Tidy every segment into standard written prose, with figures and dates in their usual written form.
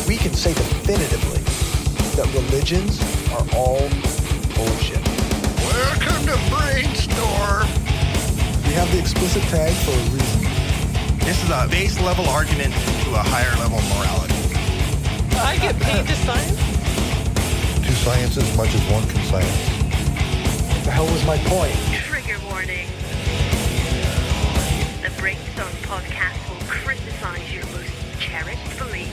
we can say definitively that religions are all bullshit. Welcome to Brainstorm. We have the explicit tag for a reason. This is a base level argument to a higher level morality. I get paid to science? To science as much as one can science. What the hell was my point? Trigger warning. The Brainstorm podcast will criticize your most cherished beliefs.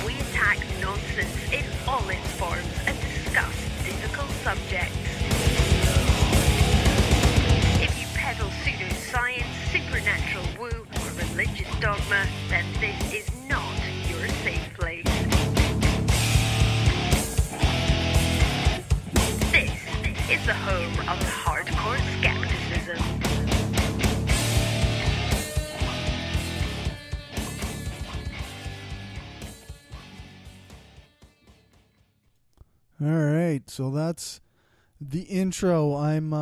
We attack nonsense in all its forms and discuss difficult subjects. If you peddle pseudoscience, supernatural woo, or religious dogma, then this is not your safe place. This is the home of hardcore skepticism. All right, so that's the intro. I'm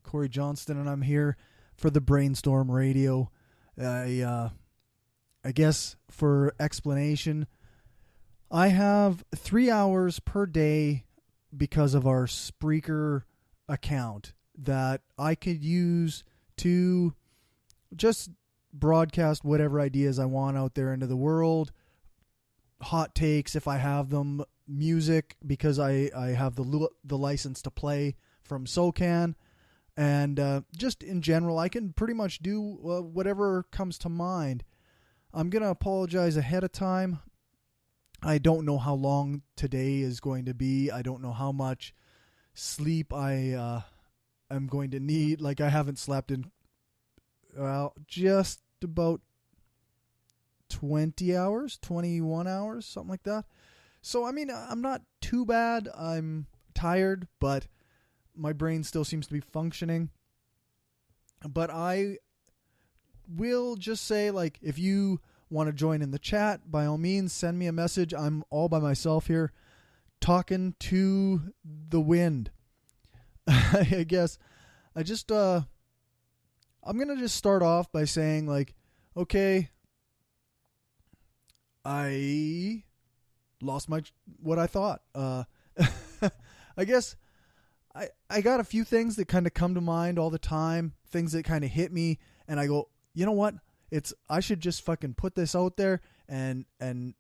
Corey Johnston, and I'm here for the Brainstorm Radio. I guess for explanation, I have 3 hours per day because of our Spreaker account that I could use to just broadcast whatever ideas I want out there into the world, hot takes if I have them, music because I have the license to play from SoCan, and just in general I can pretty much do whatever comes to mind. I'm going to apologize ahead of time. I don't know how long today is going to be. I don't know how much sleep I am going to need. Like, I haven't slept in, just about 20 hours, 21 hours, something like that. So, I mean, I'm not too bad. I'm tired, but my brain still seems to be functioning. But I will just say, like, if you want to join in the chat, by all means, send me a message. I'm all by myself here talking to the wind. I guess I just, I'm going to just start off by saying, like, okay, I lost what I thought. I guess I got a few things that kind of come to mind all the time, things that kind of hit me, and I go, you know what? I should just fucking put this out there and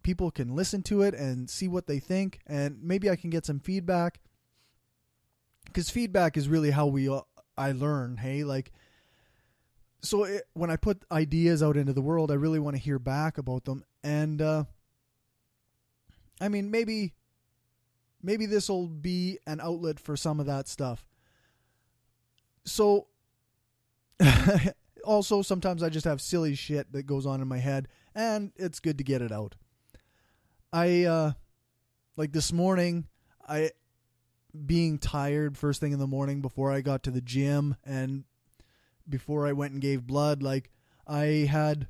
people can listen to it and see what they think, and maybe I can get some feedback, because feedback is really how I learn. Hey, like, so when I put ideas out into the world, I really want to hear back about them. And I mean, maybe this will be an outlet for some of that stuff. So also, sometimes I just have silly shit that goes on in my head, and it's good to get it out. Like this morning, being tired first thing in the morning before I got to the gym and before I went and gave blood, like, I had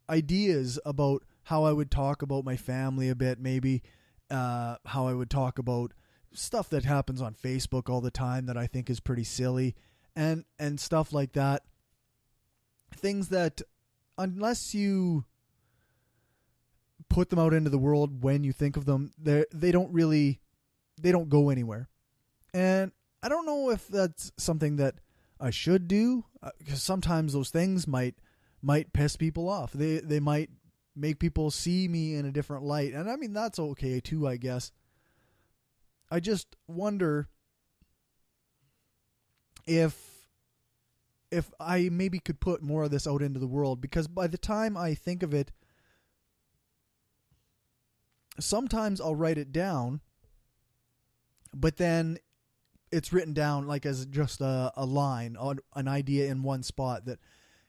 ideas about how I would talk about my family a bit, maybe how I would talk about stuff that happens on Facebook all the time that I think is pretty silly, and stuff like that. Things that, unless you put them out into the world when you think of them, they don't go anywhere. And I don't know if that's something that I should do, because sometimes those things might piss people off. They might make people see me in a different light. And I mean, that's okay too, I guess. I just wonder if I maybe could put more of this out into the world, because by the time I think of it, sometimes I'll write it down, but then it's written down like as just a line, an idea in one spot that,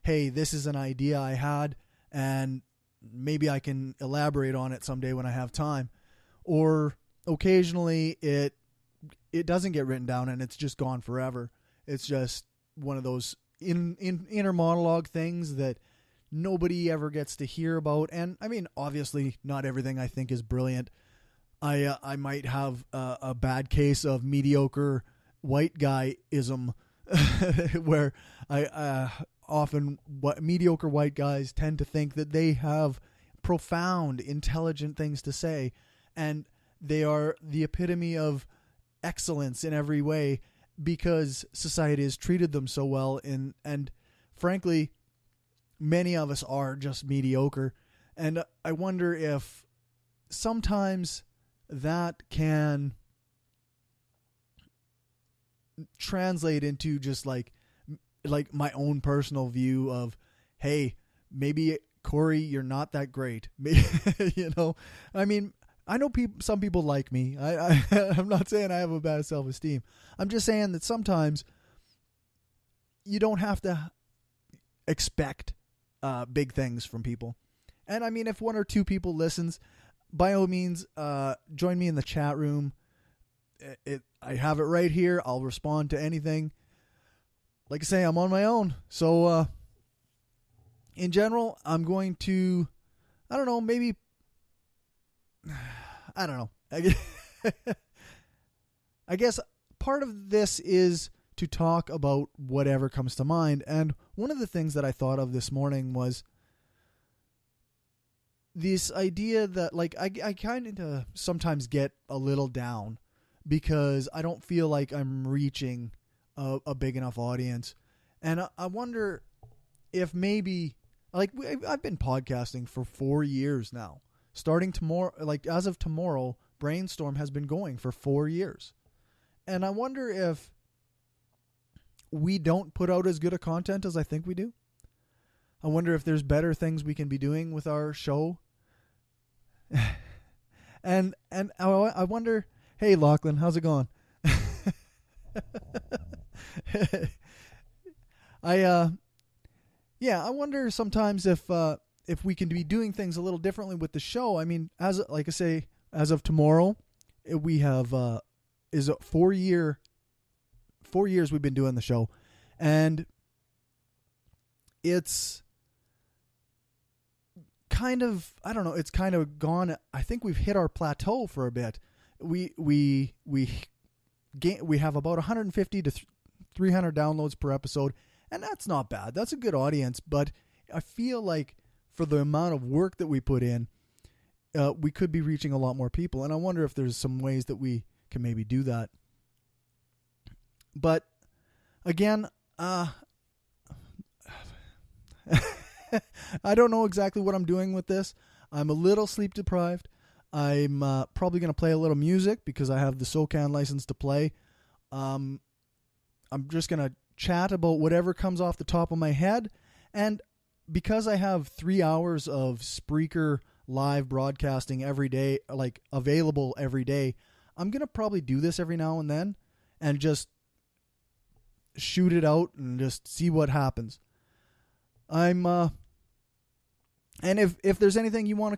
hey, this is an idea I had, and maybe I can elaborate on it someday when I have time. Or occasionally it doesn't get written down and it's just gone forever. It's just one of those inner monologue things that nobody ever gets to hear about. And I mean, obviously not everything I think is brilliant. I might have a bad case of mediocre white guyism where I often mediocre white guys tend to think that they have profound, intelligent things to say, and they are the epitome of excellence in every way because society has treated them so well. And frankly, many of us are just mediocre. And I wonder if sometimes that can translate into just like my own personal view of, hey, maybe Corey, you're not that great. You know, I mean, I know some people like me. I'm not saying I have a bad self-esteem. I'm just saying that sometimes you don't have to expect big things from people. And I mean, if one or two people listens, by all means, join me in the chat room. I have it right here. I'll respond to anything. Like I say, I'm on my own. So, in general, I'm going to, I don't know, maybe, I don't know. I guess part of this is to talk about whatever comes to mind. And one of the things that I thought of this morning was this idea that, like, I kind of sometimes get a little down because I don't feel like I'm reaching a big enough audience. And I wonder if maybe, like, I've been podcasting for 4 years now. Starting tomorrow, like as of tomorrow, Brainstorm has been going for 4 years. And I wonder if we don't put out as good a content as I think we do. I wonder if there's better things we can be doing with our show. and I wonder, hey Lachlan, how's it going? I wonder sometimes if we can be doing things a little differently with the show. I mean, as of tomorrow, we have is a 4 years we've been doing the show, and it's kind of, I don't know, it's kind of gone. I think we've hit our plateau for a bit. We have about 150 to 300 downloads per episode, and that's not bad. That's a good audience, but I feel like for the amount of work that we put in, we could be reaching a lot more people. And I wonder if there's some ways that we can maybe do that. But again, I don't know exactly what I'm doing with this. I'm a little sleep deprived. I'm probably going to play a little music because I have the SOCAN license to play. I'm just going to chat about whatever comes off the top of my head. And because I have 3 hours of Spreaker live broadcasting every day, like available every day, I'm going to probably do this every now and then and just shoot it out and just see what happens. And if there's anything you want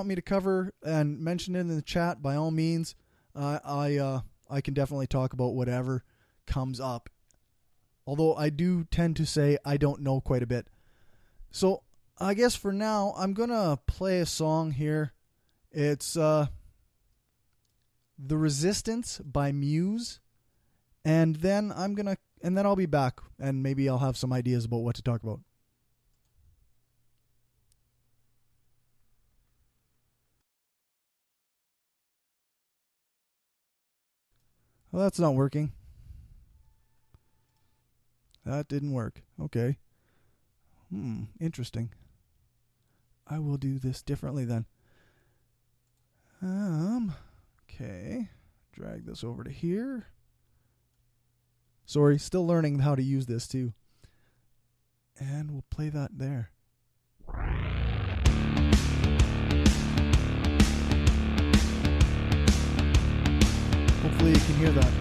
me to cover and mention it in the chat, by all means, I can definitely talk about whatever comes up. Although I do tend to say I don't know quite a bit. So I guess for now, I'm going to play a song here. It's The Resistance by Muse. And then I'll be back and maybe I'll have some ideas about what to talk about. Well, that's not working. That didn't work. Okay. Interesting. I will do this differently then. Okay. Drag this over to here. Sorry, still learning how to use this too. And we'll play that there. Hopefully you can hear that.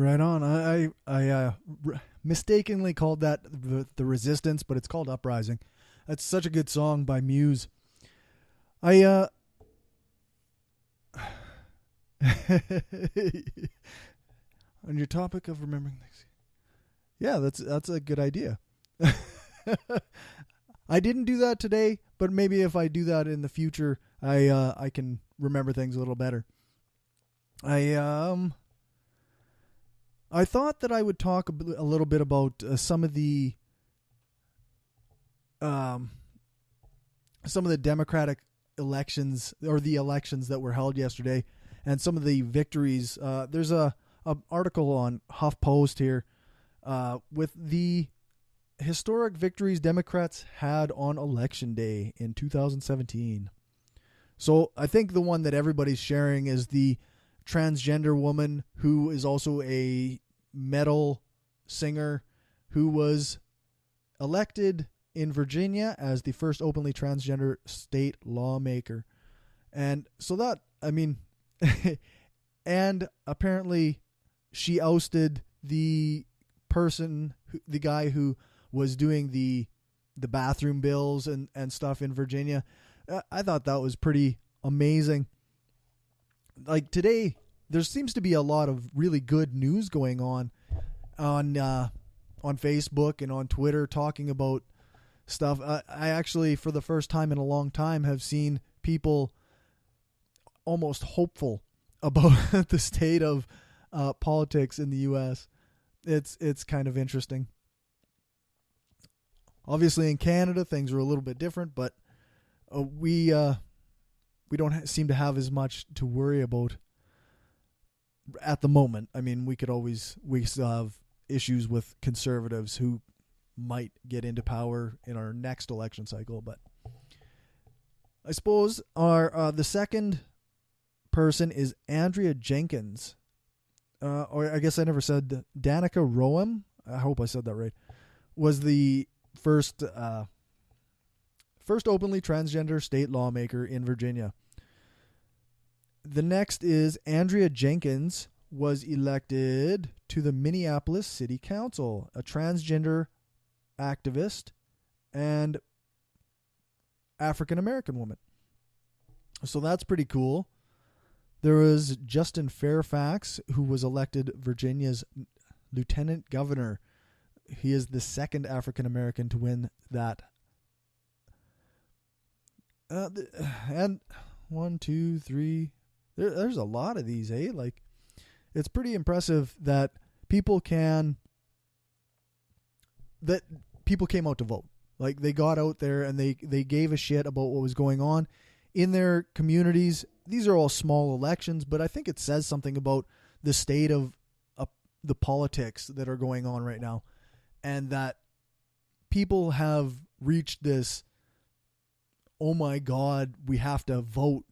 Right on. I mistakenly called that the Resistance, but it's called Uprising. That's such a good song by Muse. On your topic of remembering things. Yeah, that's a good idea. I didn't do that today, but maybe if I do that in the future, I can remember things a little better. I thought that I would talk a little bit about some of the Democratic elections, or the elections that were held yesterday, and some of the victories. There's a article on HuffPost here with the historic victories Democrats had on Election Day in 2017. So I think the one that everybody's sharing is the transgender woman who is also a metal singer who was elected in Virginia as the first openly transgender state lawmaker. And so that, I mean, and apparently she ousted the guy who was doing the bathroom bills and stuff in Virginia. I thought that was pretty amazing. Like today, there seems to be a lot of really good news going on Facebook and on Twitter talking about stuff. I actually, for the first time in a long time, have seen people almost hopeful about the state of politics in the U.S. It's kind of interesting. Obviously, in Canada, things are a little bit different, but we don't seem to have as much to worry about at the moment. I mean, we still have issues with conservatives who might get into power in our next election cycle, but I suppose the second person is Andrea Jenkins, or I guess I never said Danica Roem. I hope I said that right. Was the first openly transgender state lawmaker in Virginia. The next is Andrea Jenkins was elected to the Minneapolis City Council, a transgender activist and African American woman. So that's pretty cool. There was Justin Fairfax, who was elected Virginia's lieutenant governor. He is the second African American to win that. And 1, 2, 3. There's a lot of these, eh? Like, it's pretty impressive that people came out to vote. Like, they got out there and they gave a shit about what was going on in their communities. These are all small elections, but I think it says something about the state of the politics that are going on right now, and that people have reached this, oh my God, we have to vote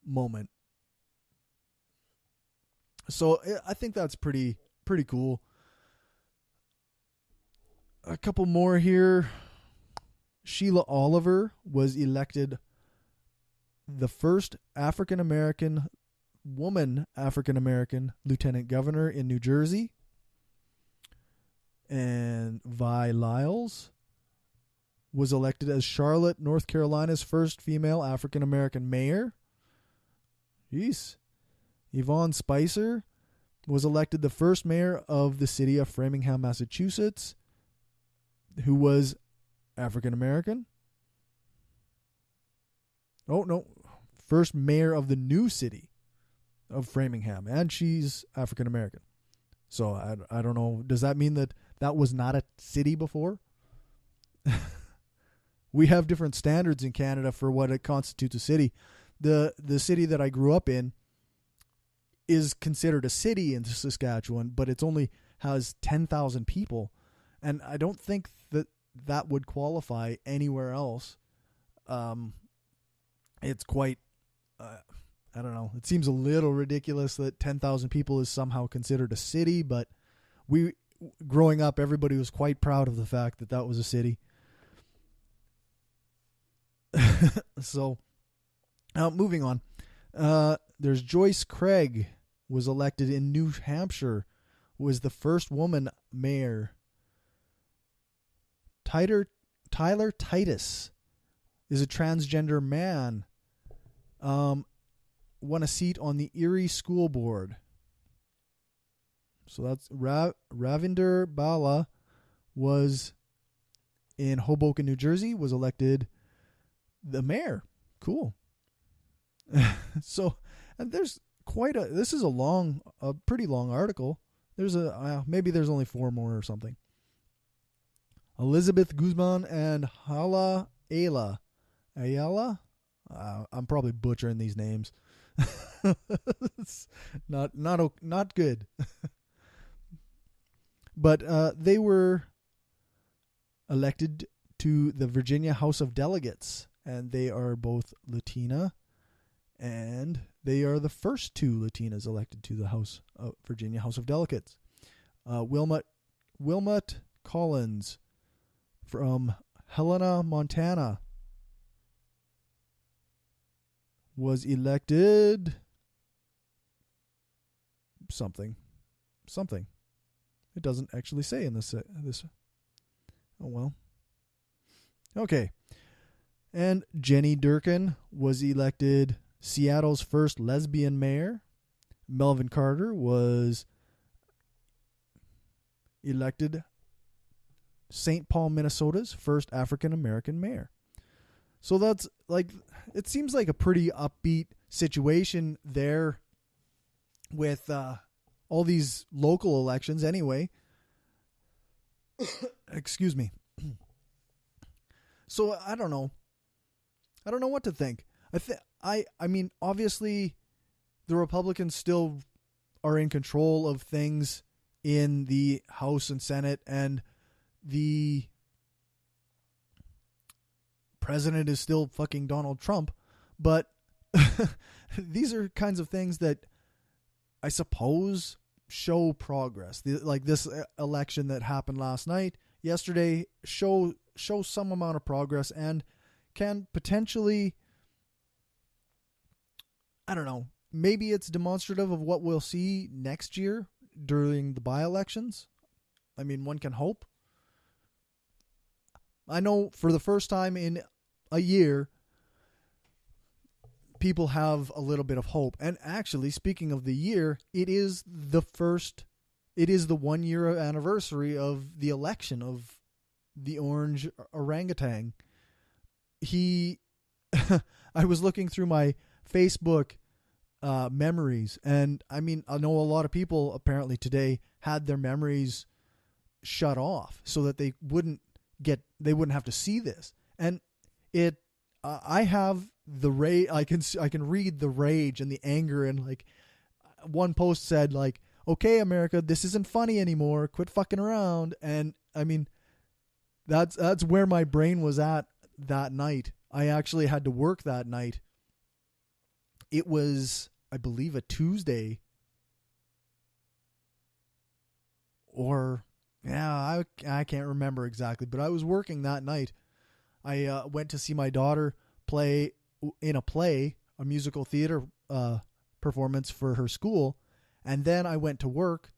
moment. So I think that's pretty cool. A couple more here. Sheila Oliver was elected the first African-American lieutenant governor in New Jersey. And Vi Lyles was elected as Charlotte, North Carolina's first female African-American mayor. Jeez. Yvonne Spicer was elected the first mayor of the city of Framingham, Massachusetts, who was African-American. Oh, no. First mayor of the new city of Framingham, and she's African-American. So I don't know. Does that mean that was not a city before? We have different standards in Canada for what it constitutes a city. The city that I grew up in is considered a city in Saskatchewan, but it's only has 10,000 people. And I don't think that would qualify anywhere else. It's quite, I don't know. It seems a little ridiculous that 10,000 people is somehow considered a city, but growing up, everybody was quite proud of the fact that was a city. So, moving on. There's Joyce Craig was elected in New Hampshire, was the first woman mayor. Tyler Titus is a transgender man. Won a seat on the Erie School Board. So that's Ravinder Bala was in Hoboken, New Jersey, was elected the mayor. Cool. So, and there's this is a pretty long article. There's maybe there's only 4 more or something. Elizabeth Guzman and Hala Ayala. I'm probably butchering these names. It's not good. But they were elected to the Virginia House of Delegates, and they are both Latina, and they are the first 2 Latinas elected to the Virginia House of Delegates. Wilmot Collins from Helena, Montana, was elected something. It doesn't actually say in this. Oh well. Okay. And Jenny Durkin was elected Seattle's first lesbian mayor. Melvin Carter was elected St. Paul, Minnesota's first African American mayor. So that's it seems like a pretty upbeat situation there with all these local elections anyway. Excuse me. So I don't know what to think. I mean, obviously the Republicans still are in control of things in the House and Senate, and the president is still fucking Donald Trump, but these are kinds of things that I suppose show progress. Like this election that happened yesterday, show some amount of progress and can potentially, I don't know, maybe it's demonstrative of what we'll see next year during the by-elections. I mean, one can hope. I know for the first time in a year, people have a little bit of hope. And actually, speaking of the year, it is the 1 year anniversary of the election of the orange orangutan. I was looking through my Facebook memories, and I mean, I know a lot of people apparently today had their memories shut off so that they wouldn't have to see this. And I have the rage. I can read the rage and the anger, and like one post said, like, "Okay, America, this isn't funny anymore. Quit fucking around." And I mean, that's where my brain was at that night. I actually had to work that night. It was, I believe, a Tuesday. Or, yeah, I can't remember exactly, but I was working that night. I went to see my daughter play in a musical theater performance for her school, and then I went to work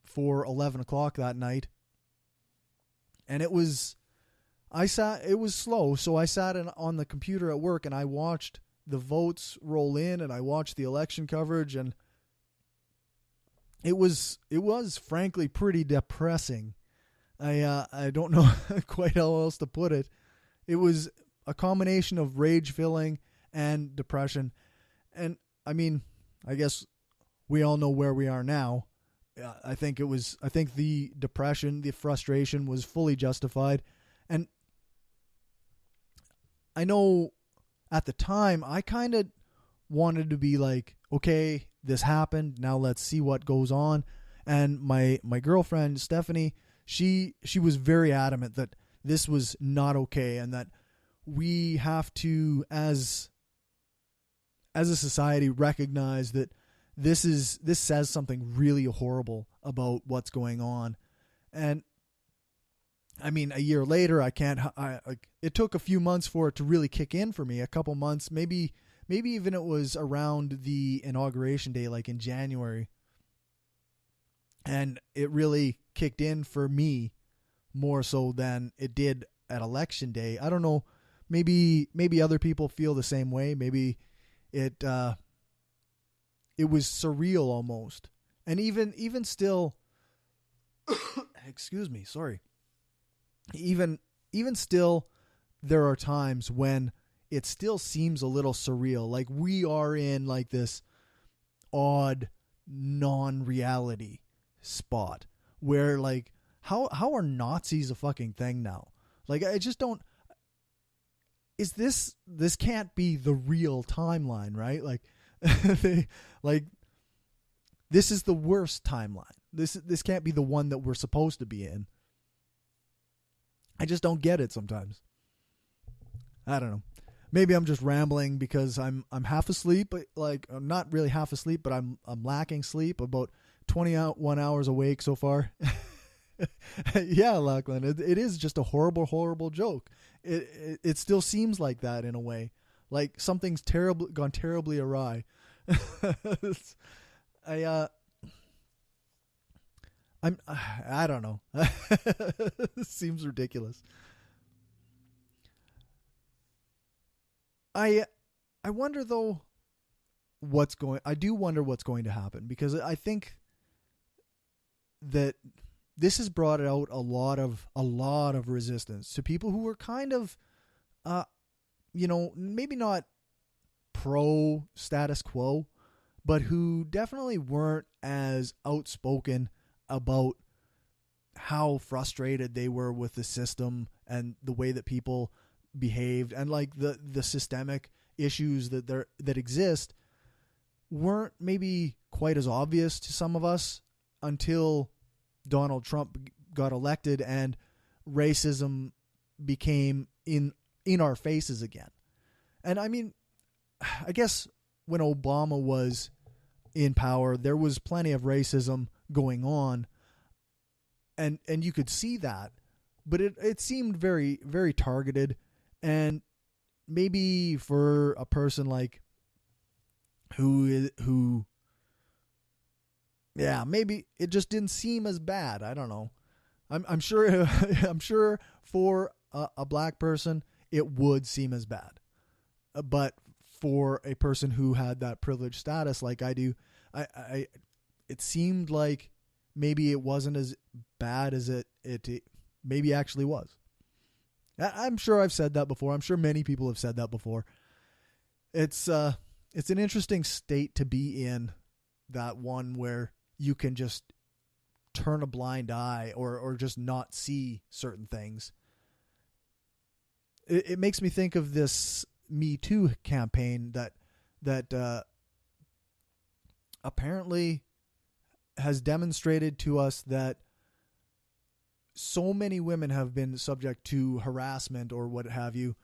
for 11 o'clock that night. And it was slow, so I sat on the computer at work and I watched the votes roll in, and I watched the election coverage, and it was frankly pretty depressing. I don't know quite how else to put it. It was a combination of rage filling and depression. And I mean, I guess we all know where we are now. I think the depression, the frustration was fully justified. And I know at the time I kind of wanted to be like, okay, this happened, now let's see what goes on. And my girlfriend Stephanie, she was very adamant that this was not okay, and that we have to, as a society, recognize that this says something really horrible about what's going on. And I mean, a year later, it took a few months for it to really kick in for me. A couple months, maybe even it was around the inauguration day, like in January. And it really kicked in for me more so than it did at election day. I don't know. Maybe other people feel the same way. Maybe it was surreal almost. And even still, excuse me, sorry. Even still, there are times when it still seems a little surreal. Like we are in like this odd non-reality spot where like how are Nazis a fucking thing now? Like I just don't. Is this can't be the real timeline, right? Like this is the worst timeline. This can't be the one that we're supposed to be in. I just don't get it sometimes. I don't know. Maybe I'm just rambling because I'm half asleep, but like I'm not really half asleep, but I'm lacking sleep. About 21 hours awake so far. Yeah, Lachlan, it is just a horrible joke. It still seems like that in a way, like something's gone terribly awry. I don't know. This seems ridiculous. I wonder though I do wonder what's going to happen, because I think that this has brought out a lot of resistance to people who were kind of maybe not pro status quo, but who definitely weren't as outspoken about how frustrated they were with the system and the way that people behaved, and like the systemic issues that exist weren't maybe quite as obvious to some of us until Donald Trump got elected and racism became in our faces again. And I mean, I guess when Obama was in power, there was plenty of racism going on, and you could see that, but it seemed very, very targeted. And maybe for a person like who maybe it just didn't seem as bad. I don't know. I'm sure I'm sure for a black person it would seem as bad, but for a person who had that privileged status like I do, it seemed like maybe it wasn't as bad as it maybe actually was. I'm sure I've said that before. I'm sure many people have said that before. It's an interesting state to be in, that one where you can just turn a blind eye or just not see certain things. It makes me think of this Me Too campaign that apparently has demonstrated to us that so many women have been subject to harassment or what have you,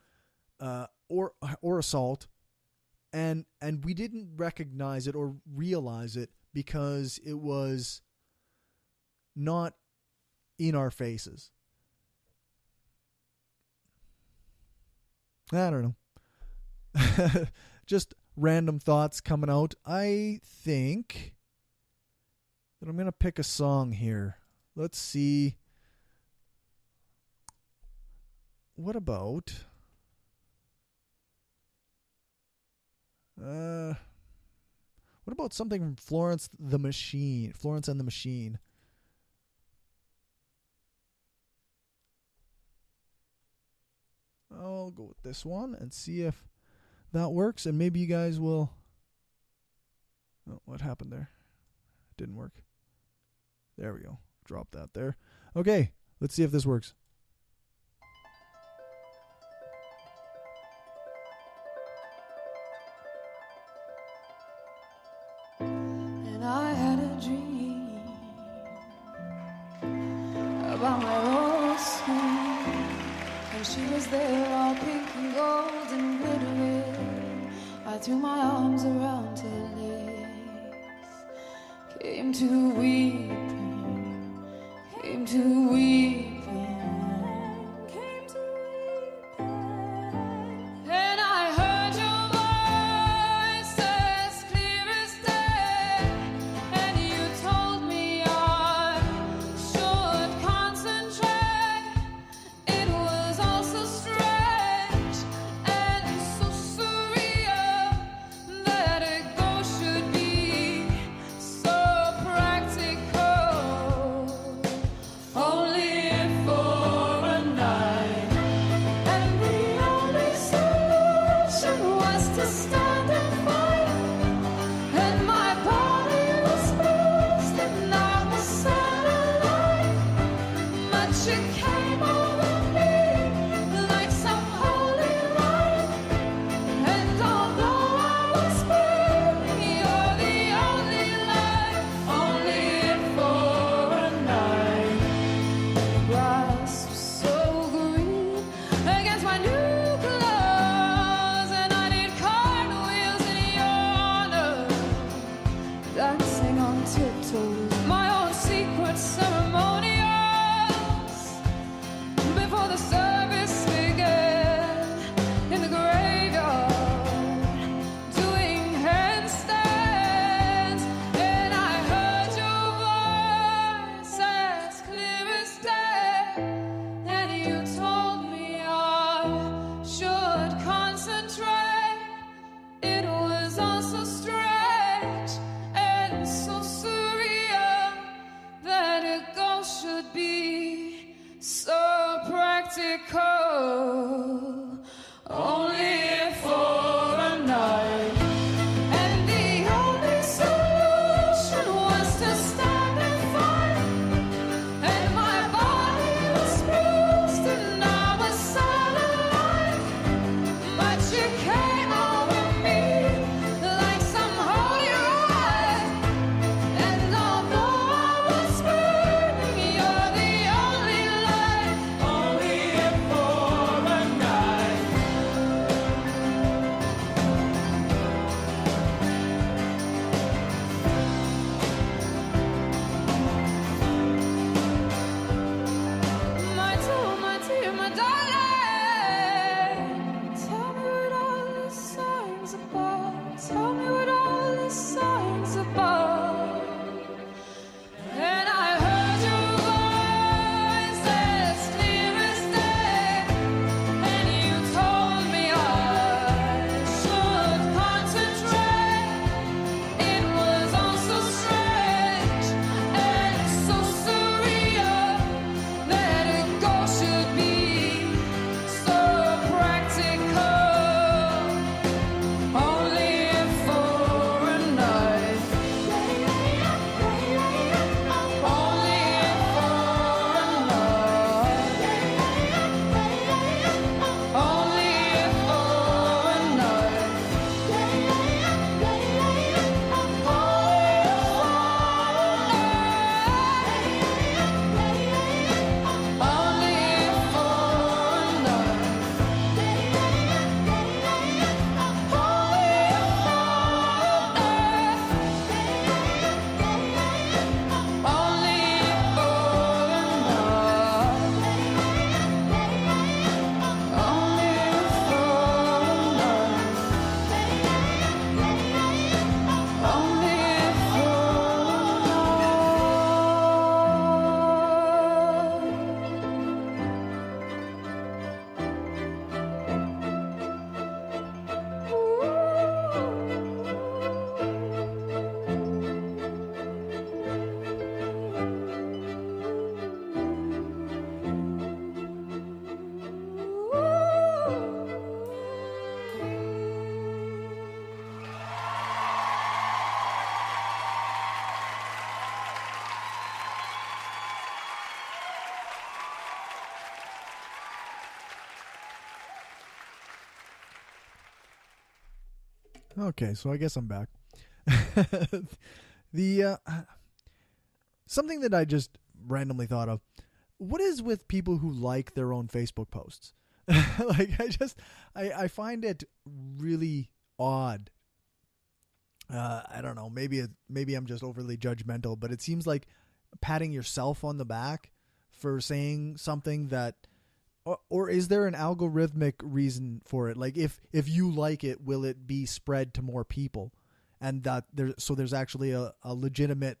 or assault, and we didn't recognize it or realize it because it was not in our faces. I don't know. Just random thoughts coming out. I think that I'm going to pick a song here. Let's see. What about something from Florence and the Machine? I'll go with this one and see if that works, and maybe you guys will. Oh, what happened there? It didn't work. There we go. Drop that there. Okay, let's see if this works. And I had a dream about my old school, and she was there all pink and gold and glittering. I threw my arms around her legs, came to weeping, came to weeping. And I heard your voice as clear as day, and you told me your Tell me what all this song's about. And I heard your voice as clear as day, and you told me I should concentrate. It was all so strange and so surreal. Let it go should be so practical. Only for a night. Only for a night. Only for a night. Only for a night. Okay, so I guess I'm back. The something that I just randomly thought of. What is with people who like their own Facebook posts? Like I find it really odd. I don't know. Maybe I'm just overly judgmental, but it seems like patting yourself on the back for saying something that, or is there an algorithmic reason for it? Like if you like it, will it be spread to more people? And that there's actually a legitimate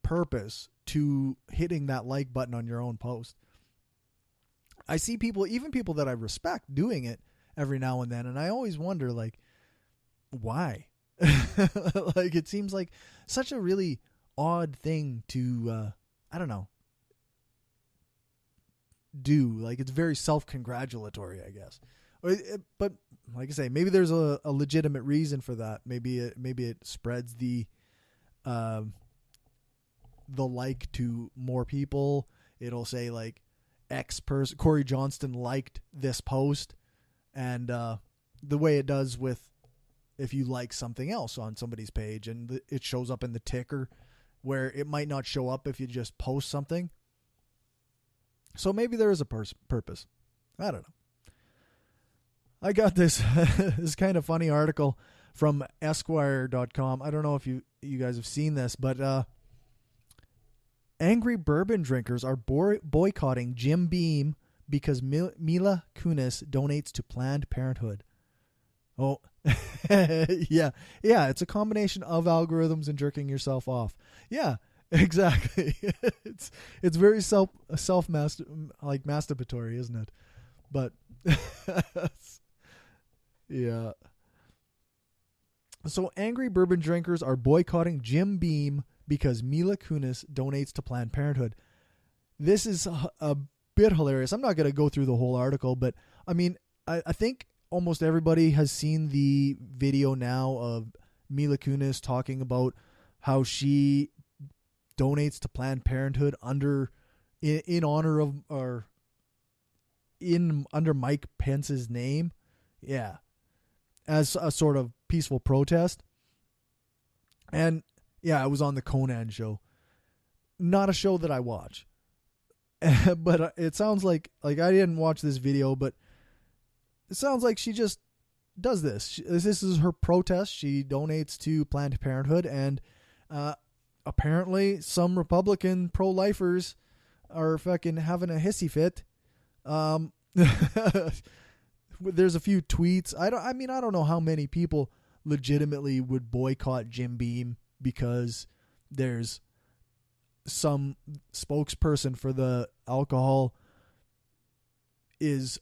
purpose to hitting that like button on your own post. I see people, even people that I respect, doing it every now and then, and I always wonder, like, why? Like, it seems like such a really odd thing to, I don't know, do. Like, it's very self-congratulatory, I guess. But like I say, maybe there's a legitimate reason for that. Maybe it spreads the like to more people. It'll say like X person, Corey Johnston liked this post, and the way it does with if you like something else on somebody's page, and it shows up in the ticker, where it might not show up if you just post something. So maybe there is a purpose. I don't know. I got this this kind of funny article from Esquire.com. I don't know if you guys have seen this, but angry bourbon drinkers are boycotting Jim Beam because Mila Kunis donates to Planned Parenthood. Oh, yeah. It's a combination of algorithms and jerking yourself off. Yeah, exactly. It's very masturbatory, isn't it? But yeah. So angry bourbon drinkers are boycotting Jim Beam because Mila Kunis donates to Planned Parenthood. This is a bit hilarious. I'm not going to go through the whole article, but I mean, I think almost everybody has seen the video now of Mila Kunis talking about how she donates to Planned Parenthood under Mike Pence's name. Yeah. As a sort of peaceful protest. And yeah, it was on the Conan show. Not a show that I watch. But it sounds like I didn't watch this video, but it sounds like she just does this. This is her protest. She donates to Planned Parenthood, and apparently some Republican pro-lifers are fucking having a hissy fit. There's a few tweets. I don't know how many people legitimately would boycott Jim Beam because there's some spokesperson for the alcohol is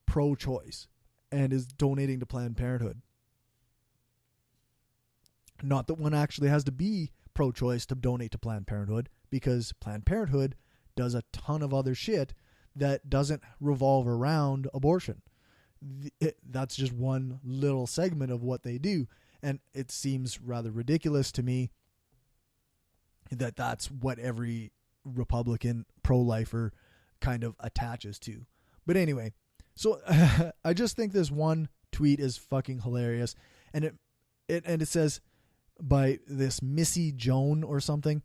pro-choice and is donating to Planned Parenthood. Not that one actually has to be pro-choice to donate to Planned Parenthood, because Planned Parenthood does a ton of other shit that doesn't revolve around abortion. That's just one little segment of what they do. And it seems rather ridiculous to me that that's what every Republican pro-lifer kind of attaches to. But anyway, so I just think this one tweet is fucking hilarious. And it says by this Missy Joan or something,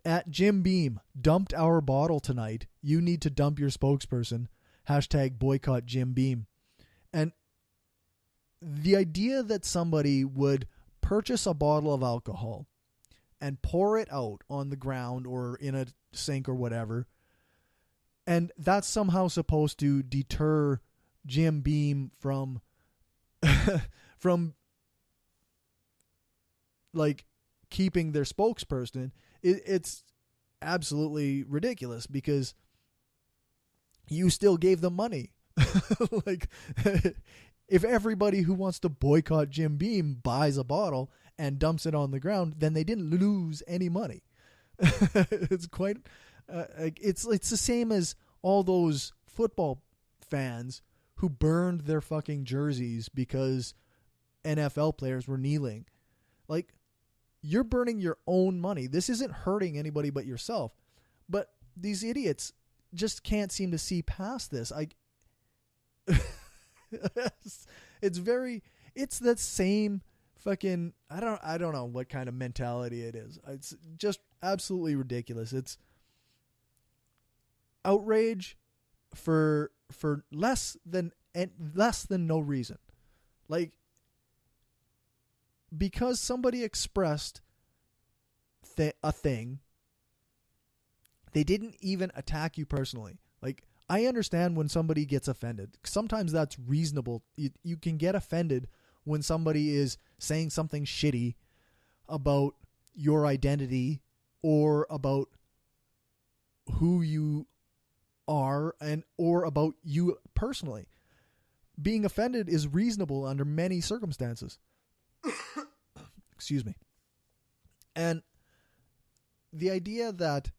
at Jim Beam, dumped our bottle tonight. You need to dump your spokesperson. Hashtag boycott Jim Beam. And the idea that somebody would purchase a bottle of alcohol and pour it out on the ground or in a sink or whatever, and that's somehow supposed to deter Jim Beam from from like keeping their spokesperson, it's absolutely ridiculous, because you still gave them money. Like, if everybody who wants to boycott Jim Beam buys a bottle and dumps it on the ground, then they didn't lose any money. It's quite it's the same as all those football fans who burned their fucking jerseys because NFL players were kneeling. Like, you're burning your own money. This isn't hurting anybody but yourself. But these idiots just can't seem to see past this. It's that same fucking, I don't know what kind of mentality it is. It's just absolutely ridiculous. It's outrage for less than no reason. Like, because somebody expressed a thing, they didn't even attack you personally. Like, I understand when somebody gets offended. Sometimes that's reasonable. You can get offended when somebody is saying something shitty about your identity or about who you are or about you personally. Being offended is reasonable under many circumstances. Excuse me. And the idea that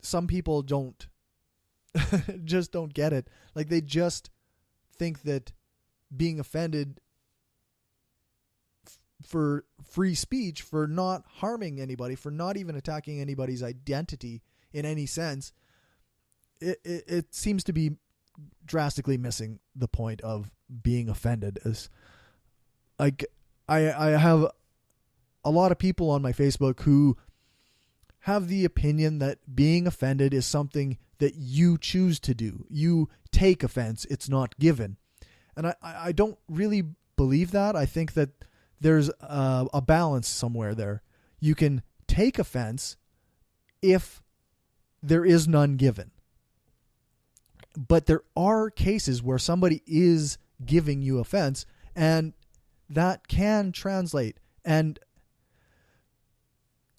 some people don't get it, like, they just think that being offended for free speech, for not harming anybody, for not even attacking anybody's identity in any sense, it seems to be drastically missing the point of being offended. As like, I have a lot of people on my Facebook who have the opinion that being offended is something that you choose to do. You take offense. It's not given. And I don't really believe that. I think that there's a balance somewhere there. You can take offense if there is none given. But there are cases where somebody is giving you offense, and that can translate. And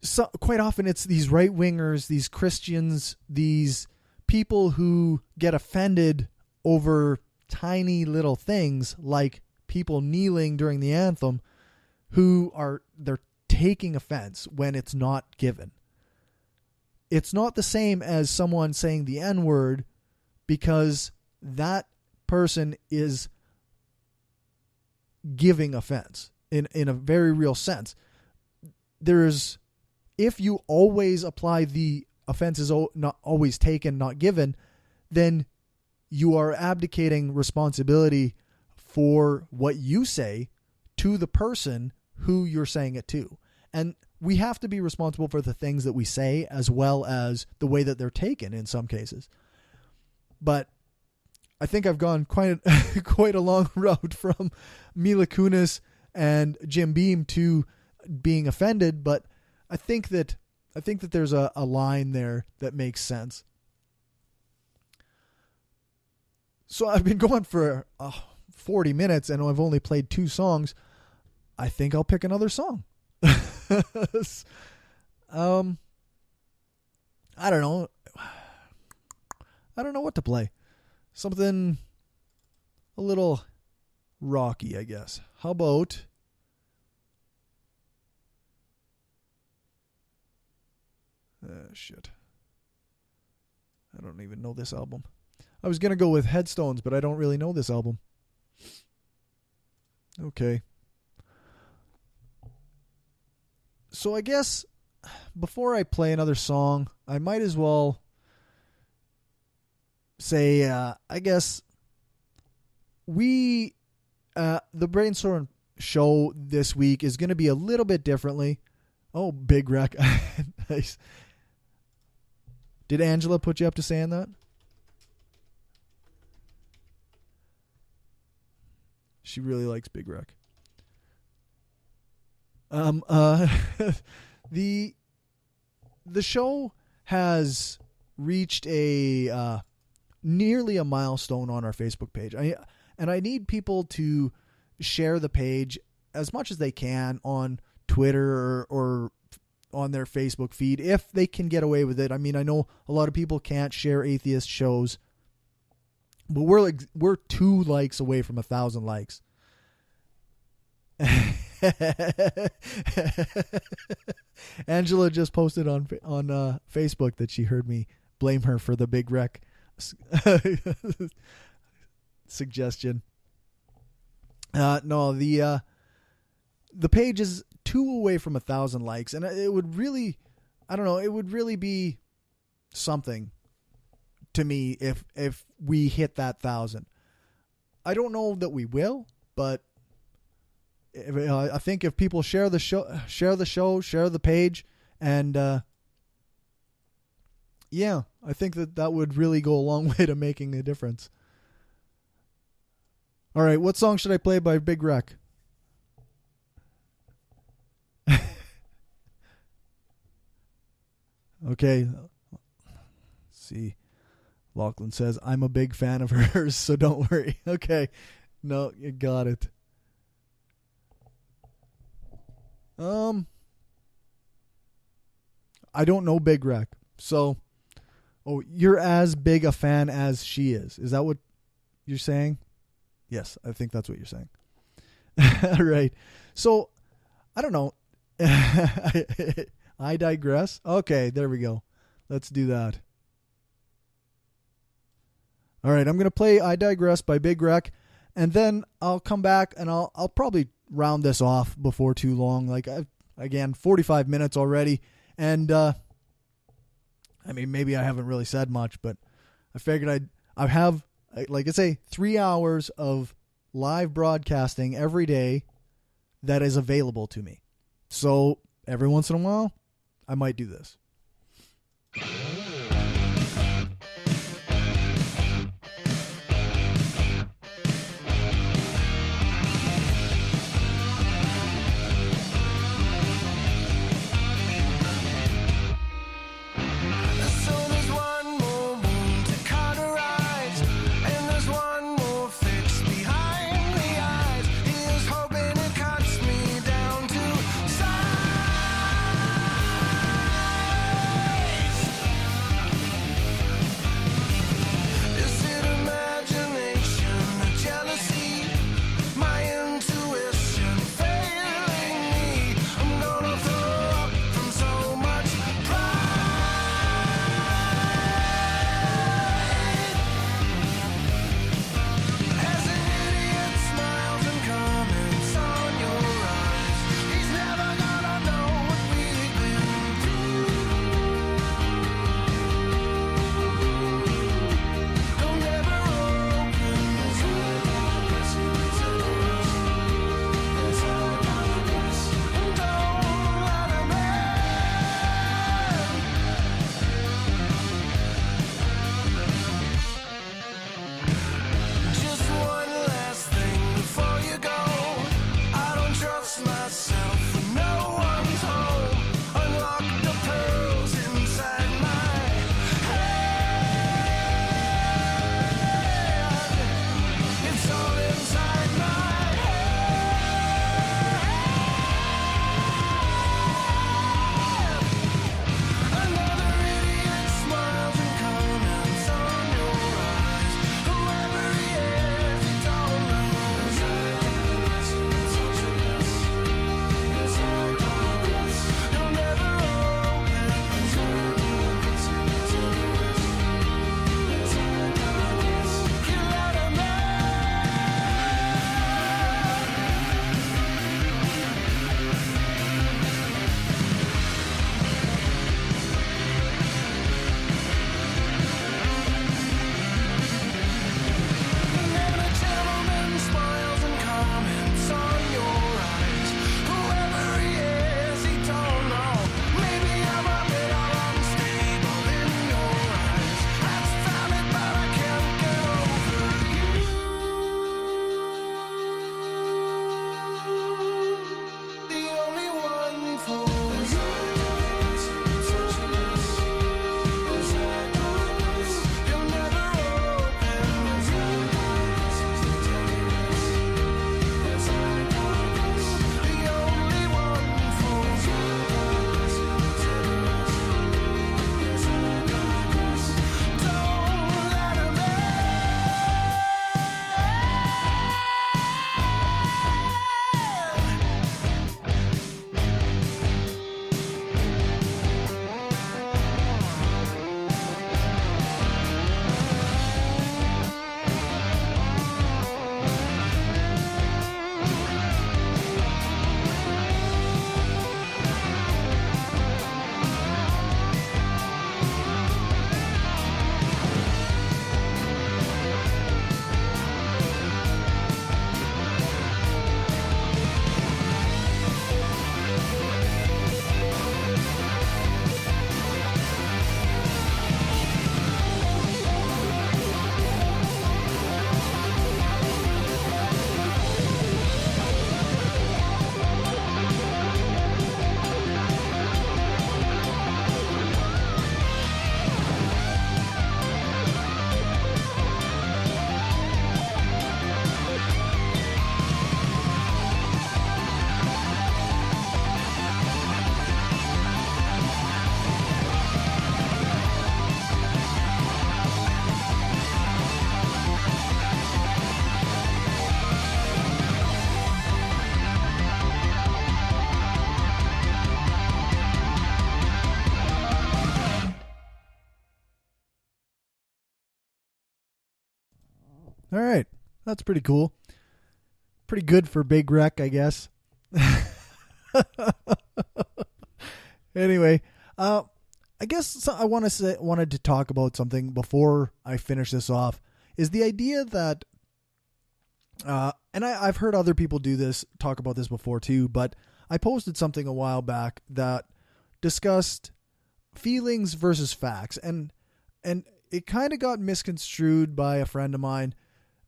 so quite often it's these right-wingers, these Christians, these people who get offended over tiny little things like people kneeling during the anthem, they're taking offense when it's not given. It's not the same as someone saying the N-word, because that person is giving offense in a very real sense. If you always apply the offense is not always taken, not given, then you are abdicating responsibility for what you say to the person who you're saying it to. And we have to be responsible for the things that we say as well as the way that they're taken in some cases. But I think I've gone quite a long route from Mila Kunis and Jim Beam to being offended, but I think that there's a line there that makes sense. So I've been going for 40 minutes and I've only played 2 songs. I think I'll pick another song. I don't know. I don't know what to play. Something a little rocky, I guess. How about shit. I don't even know this album. I was going to go with Headstones, but I don't really know this album. Okay. So I guess before I play another song, I might as well say, I guess the Brainstorm show this week is going to be a little bit differently. Oh, Big Wreck. Nice. Did Angela put you up to saying that? She really likes Big Wreck. The show has reached a nearly a milestone on our Facebook page. I need people to share the page as much as they can on Twitter or on their Facebook feed if they can get away with it. I mean, I know a lot of people can't share atheist shows, but we're 2 likes away from 1,000 likes. Angela just posted on Facebook that she heard me blame her for the Big Wreck suggestion. No, the page is 2 away from 1,000 likes, and it would really, I don't know, it would really be something to me if we hit that 1,000. I don't know that we will, but I think if people share the show, share the page, and yeah, I think that would really go a long way to making a difference. All right, what song should I play by Big Wreck? Okay. Let's see. Lachlan says, I'm a big fan of hers, so don't worry. Okay. No, you got it. I don't know Big Wreck. So, you're as big a fan as she is. Is that what you're saying? Yes, I think that's what you're saying. Right. So, I don't know. I digress. Okay, there we go. Let's do that. All right, I'm going to play I Digress by Big Wreck, and then I'll come back and I'll probably round this off before too long. Like, again, 45 minutes already, and I mean, maybe I haven't really said much, but I figured I have, like I say, 3 hours of live broadcasting every day that is available to me. So every once in a while, I might do this. All right. That's pretty cool. Pretty good for Big Wreck, I guess. Anyway, I guess I wanted to talk about something before I finish this off, is the idea that, and I've heard other people talk about this before too, but I posted something a while back that discussed feelings versus facts, and it kind of got misconstrued by a friend of mine,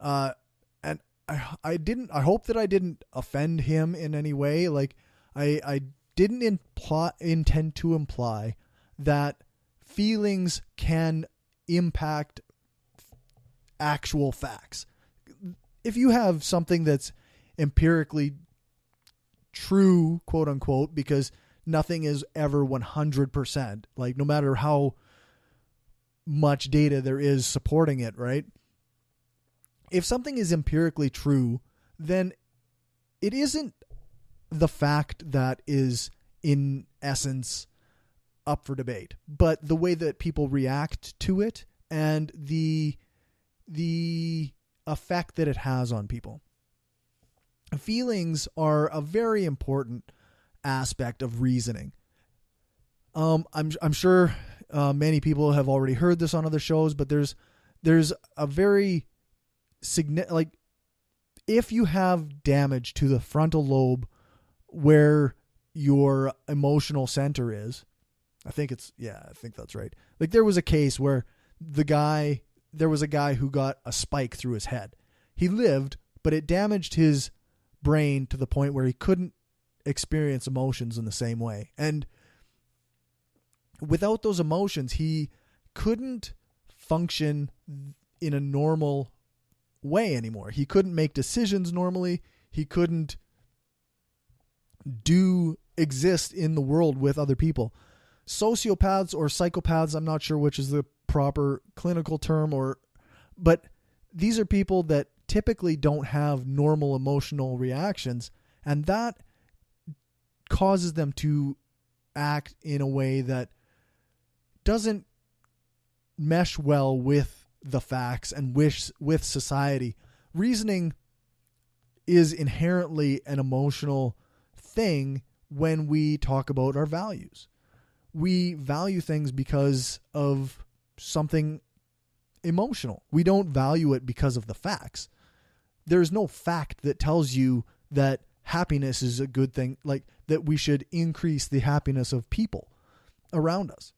and I hope that I didn't offend him in any way. Like I didn't intend to imply that feelings can impact actual facts. If you have something that's empirically true, quote unquote, because nothing is ever 100%, like no matter how much data there is supporting it, right? If something is empirically true, then it isn't the fact that is in essence up for debate, but the way that people react to it and the effect that it has on people. Feelings are a very important aspect of reasoning. I'm sure many people have already heard this on other shows, but there's a very like if you have damage to the frontal lobe where your emotional center is, I think that's right. Like there was a case where there was a guy who got a spike through his head. He lived, but it damaged his brain to the point where he couldn't experience emotions in the same way. And without those emotions, he couldn't function in a normal way anymore. He couldn't make decisions normally. He couldn't exist in the world with other people. Sociopaths or psychopaths, I'm not sure which is the proper clinical term, but these are people that typically don't have normal emotional reactions, and that causes them to act in a way that doesn't mesh well with the facts and with society. Reasoning is inherently an emotional thing when we talk about our values. We value things because of something emotional. We don't value it because of the facts. There's no fact that tells you that happiness is a good thing, like that we should increase the happiness of people around us.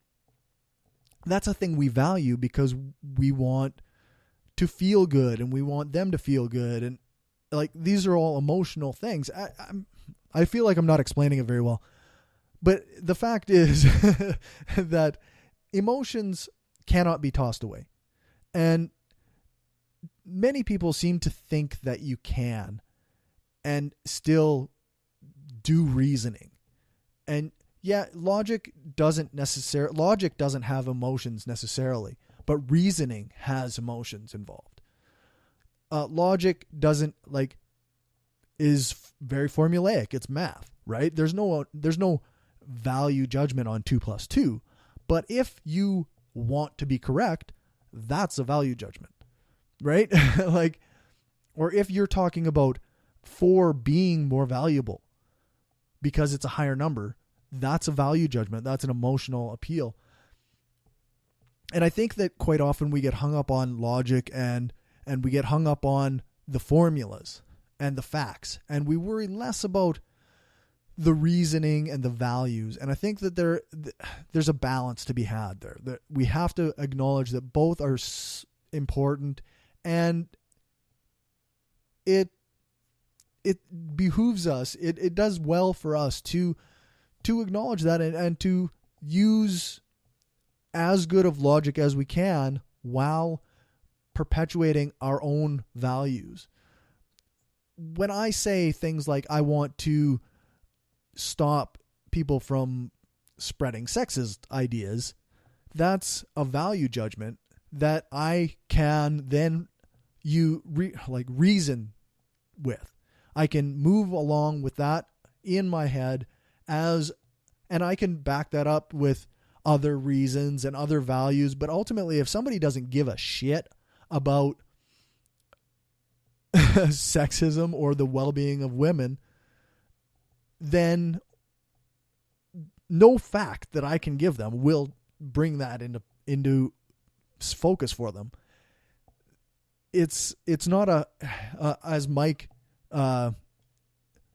That's a thing we value because we want to feel good and we want them to feel good. And like, these are all emotional things. I feel like I'm not explaining it very well, but the fact is that emotions cannot be tossed away. And many people seem to think that you can and still do reasoning. And yeah, logic doesn't have emotions necessarily, but reasoning has emotions involved. Logic is very formulaic. It's math, right? There's no value judgment on 2 + 2. But if you want to be correct, that's a value judgment, right? Or if you're talking about 4 being more valuable because it's a higher number, that's a value judgment. That's an emotional appeal. And I think that quite often we get hung up on logic and we get hung up on the formulas and the facts, and we worry less about the reasoning and the values. And I think that there's a balance to be had there. That we have to acknowledge that both are important, and it behooves us. It does well for us to acknowledge that and to use as good of logic as we can while perpetuating our own values. When I say things like, I want to stop people from spreading sexist ideas, that's a value judgment that I can then reason with. I can move along with that in my head and I can back that up with other reasons and other values. But ultimately, if somebody doesn't give a shit about sexism or the well-being of women, then no fact that I can give them will bring that into focus for them. It's not as Mike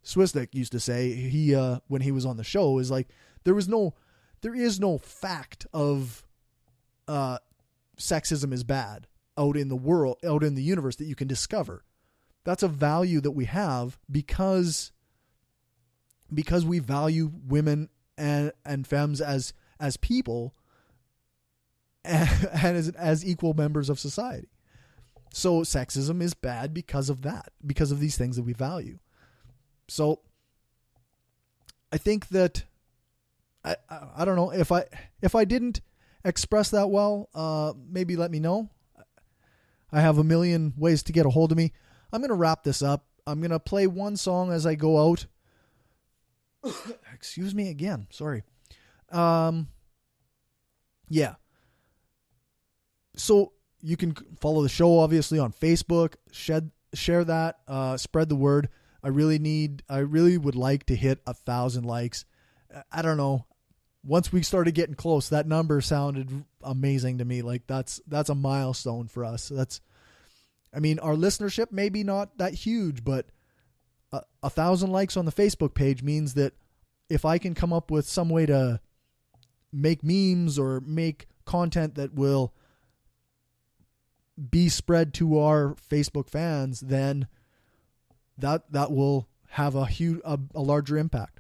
Swisnick used to say, he when he was on the show, is like there is no fact of sexism is bad out in the world, out in the universe, that you can discover. That's a value that we have because we value women and femmes as people and as equal members of society. So sexism is bad because of that, because of these things that we value. So I think that I don't know if I didn't express that well, maybe let me know. I have a million ways to get a hold of me. I'm going to wrap this up. I'm going to play one song as I go out. Excuse me again. Sorry. Yeah. So you can follow the show, obviously, on Facebook. Share that. Spread the word. I really would like to hit 1,000 likes. I don't know. Once we started getting close, that number sounded amazing to me. Like that's a milestone for us. I mean, our listenership may be not that huge, but 1,000 likes on the Facebook page means that if I can come up with some way to make memes or make content that will be spread to our Facebook fans, then that will have a larger impact.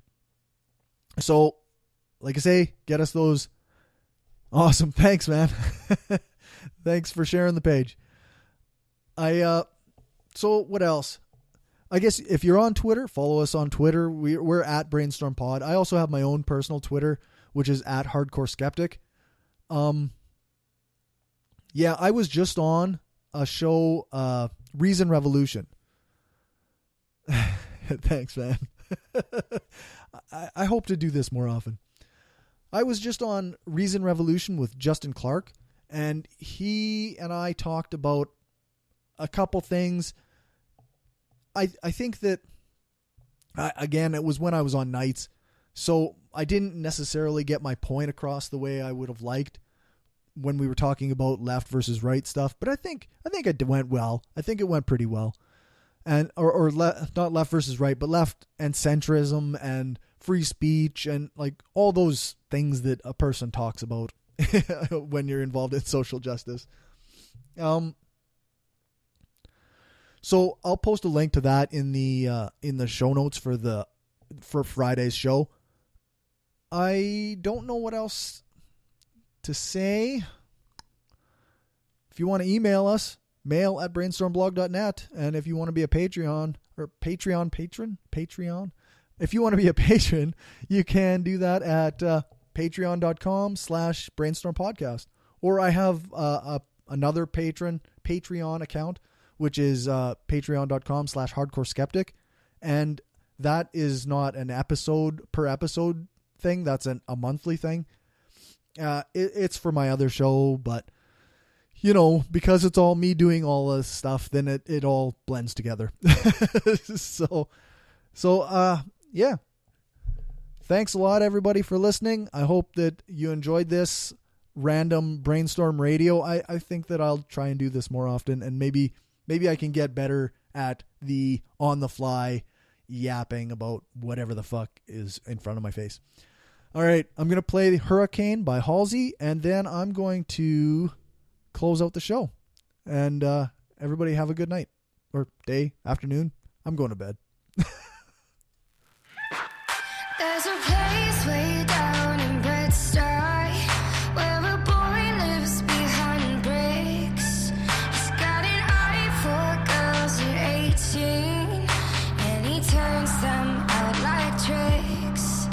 So, like I say, get us those. Awesome. Thanks, man. Thanks for sharing the page. So what else? I guess if you're on Twitter, follow us on Twitter. We're at Brainstorm Pod. I also have my own personal Twitter, which is at Hardcore Skeptic. Yeah, I was just on a show, Reason Revolution. Thanks, man. I hope to do this more often. I was just on Reason Revolution with Justin Clark, and he and I talked about a couple things. I think that, again, it was when I was on nights, so I didn't necessarily get my point across the way I would have liked when we were talking about left versus right stuff. But I think it went well. I think it went pretty well. And not left versus right, but left and centrism and free speech and like all those things that a person talks about when you're involved in social justice. So I'll post a link to that in the show notes for Friday's show. I don't know what else to say. If you want to email us, mail@brainstormblog.net. And if you want to be a Patreon patron, if you want to be a patron, you can do that at patreon.com/brainstormpodcast. Or I have another Patreon account, which is patreon.com/hardcoreskeptic. And that is not an episode per episode thing. That's a monthly thing. It's for my other show, but you know, because it's all me doing all this stuff, then it all blends together. Yeah. Thanks a lot, everybody, for listening. I hope that you enjoyed this random Brainstorm radio. I think that I'll try and do this more often, and maybe I can get better at the on-the-fly yapping about whatever the fuck is in front of my face. All right, I'm going to play Hurricane by Halsey, and then I'm going to close out the show. And everybody have a good night or day, afternoon. I'm going to bed. There's a place way down in Brainstorm where a boy lives behind bricks. He's got an eye for girls at 18, and he turns them out like tricks.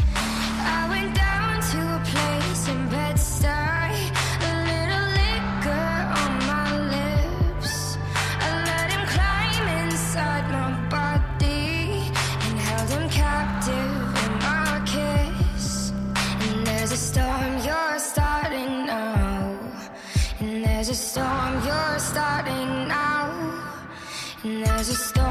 I went down to a place in Bed-Stuy, a little liquor on my lips. I let him climb inside my body and held him captive in my kiss. And there's a storm you're starting now, and there's a storm you're starting now, and there's a storm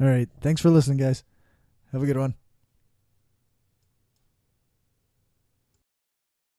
All right. Thanks for listening, guys. Have a good one.